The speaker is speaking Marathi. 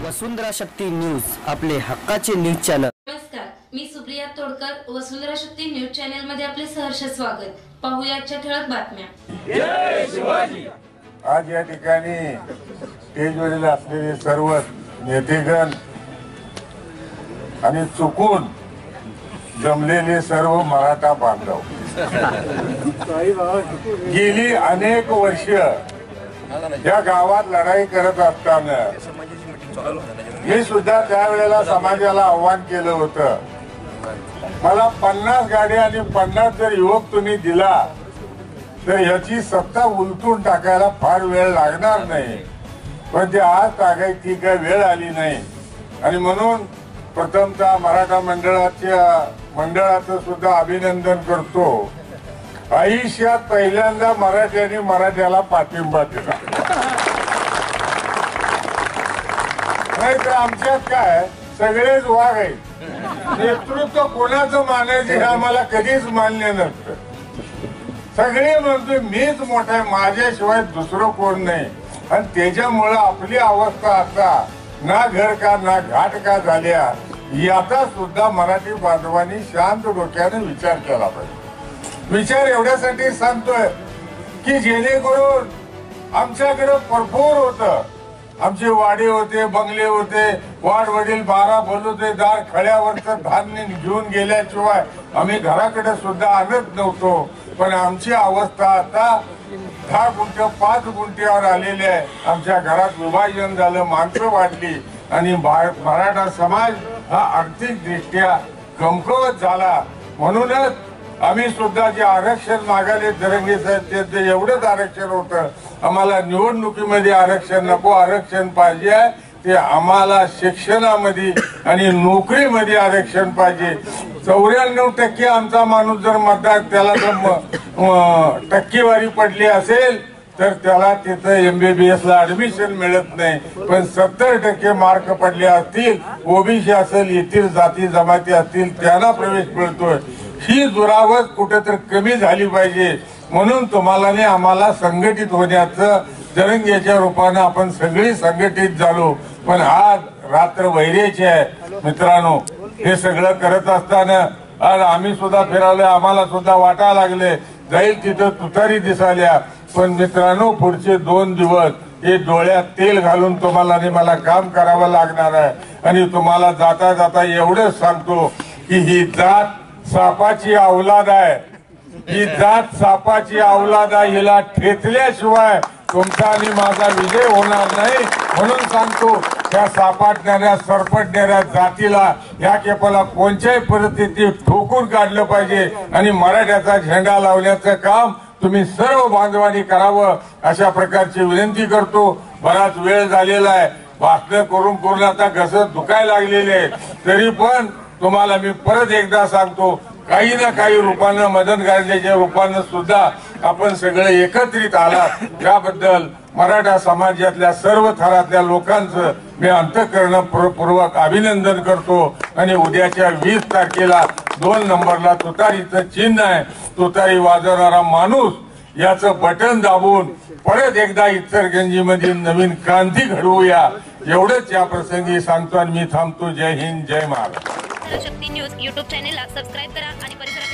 वसुंधरा शक्ती न्यूज, आपले हक्काचे न्यूज चॅनल। नमस्कार, मी सुप्रिया तोडकर, वसुंधरा शक्ती न्यूज चॅनल मध्ये आपले सहर्ष स्वागत। पाहूया आजच्या ठळक बातम्या। जय शिवाजी। आज या ठिकाणी स्टेजवरील असलेले सर्व नेतेगण आणि चुकून जमलेले सर्व मराठा बांधव, गेली अनेक वर्ष या गावात लढाई करत असताना मी सुद्धा त्यावेळेला समाजाला आव्हान केलं होतं, मला 50 गाड्या आणि 50 जर युवक तुम्ही दिला तर याची सत्ता उलटून टाकायला फार वेळ लागणार नाही, पण ते आज टाकायची काय वेळ आली नाही। आणि म्हणून प्रथमतः मराठा मंडळाचं सुद्धा अभिनंदन करतो। आयुष्यात पहिल्यांदा मराठ्याने मराठ्याला पाठिंबा दिला, नाही तर आमच्यात काय सगळेच वाघ आहेत, नेतृत्व कोणाचं मानायचं हे आम्हाला कधीच मान्य नसतं। सगळे म्हणतो मीच मोठा आहे, माझ्याशिवाय दुसरं कोण नाही, आणि त्याच्यामुळे आपली अवस्था आता ना घर का ना घाट का झाल्या याचा सुद्धा मराठी बांधवांनी शांत डोक्याने विचार केला पाहिजे। विचार एवढ्यासाठी सांगतोय की जेणेकरून आमच्याकडे भरपूर होतं, आमचे वाडे होते, बंगले होते, वाडवडील 12 बलुतेदार खड्यावरचं धान्य घेऊन गेल्याशिवाय आम्ही घराकडे सुद्धा आणत नव्हतो, पण आमची अवस्था आता 10 गुंठ 5 गुंठ्यावर आलेली आहे। आमच्या घरात विभाजन झालं, माणसं वाढली आणि मराठा समाज हा आर्थिक दृष्ट्या कमकुवत झाला। म्हणूनच आम्ही सुद्धा जे आरक्षण मागायले जरंगे साहेब ते एवढंच आरक्षण होतं, आम्हाला निवडणुकीमध्ये आरक्षण नको, आरक्षण पाहिजे ते आम्हाला शिक्षणामध्ये आणि नोकरीमध्ये आरक्षण पाहिजे। 94% आमचा माणूस जर मतदार त्याला जर टक्केवारी पडली असेल तर त्याला तिथं MBBS ला ऍडमिशन मिळत नाही, पण 70% मार्क पडले असतील, ओबीसी असेल, इतर जाती जमाती असतील त्यांना प्रवेश मिळतोय। ही दुरावस्था कुठेतरी कमी झाली पाहिजे, म्हणून तुम्हाला ने आम्हाला संघटित होण्याचं जरंग्याच्या रूपाने आपण सगळी संघटित झालो। पण आज रात्र वैरेची आहे मित्रांनो, हे सगळं करत असताना आज आम्ही सुद्धा फिरालोय, आम्हाला सुद्धा वाटायला लागले जाईल तिथं तुतारी दिसाल्या, पण मित्रांनो पुढचे 2 दिवस हे डोळ्यात तेल घालून तुम्हाला ने मला काम करावं लागणार आहे। आणि तुम्हाला जाता जाता एवढंच सांगतो की ही जात सापाची अवलाद आहे, ही जात सापाची अवलाद आहे, हिला ठेचल्याशिवाय तुमचा आणि माझा विजय होणार नाही। म्हणून सांगतो त्या सापडणाऱ्या सरपटणाऱ्या जातीला या केपाला कोणत्याही परिस्थितीत ठोकून काढलं पाहिजे आणि मराठ्याचा झेंडा लावण्याचं काम तुम्ही सर्व बांधवांनी करावं अशा प्रकारची विनंती करतो। बराच वेळ झालेला आहे, भाषण करून आता घसत दुखायला लागलेले आहे, तरी पण तुम्हाला मी परत एकदा सांगतो, काही ना काही रूपानं मदत करण्याच्या रूपानं सुद्धा आपण सगळे एकत्रित आलात, त्याबद्दल मराठा समाजातल्या सर्व थरातल्या लोकांचं मी अंतःकरणपूर्वक अभिनंदन करतो। आणि उद्याच्या 20 तारखेला 2 नंबरला तुतारीचं चिन्ह आहे, तुतारी वाजवणारा माणूस याचं बटन दाबून परत एकदा इचलकरंजीमध्ये नवीन क्रांती घडवूया, एवढंच या प्रसंगी सांगतो आणि मी थांबतो। जय हिंद, जय महाराष्ट्र। शक्ती न्यूज YouTube चॅनेलला सबस्क्राइब करा आणि परिसरात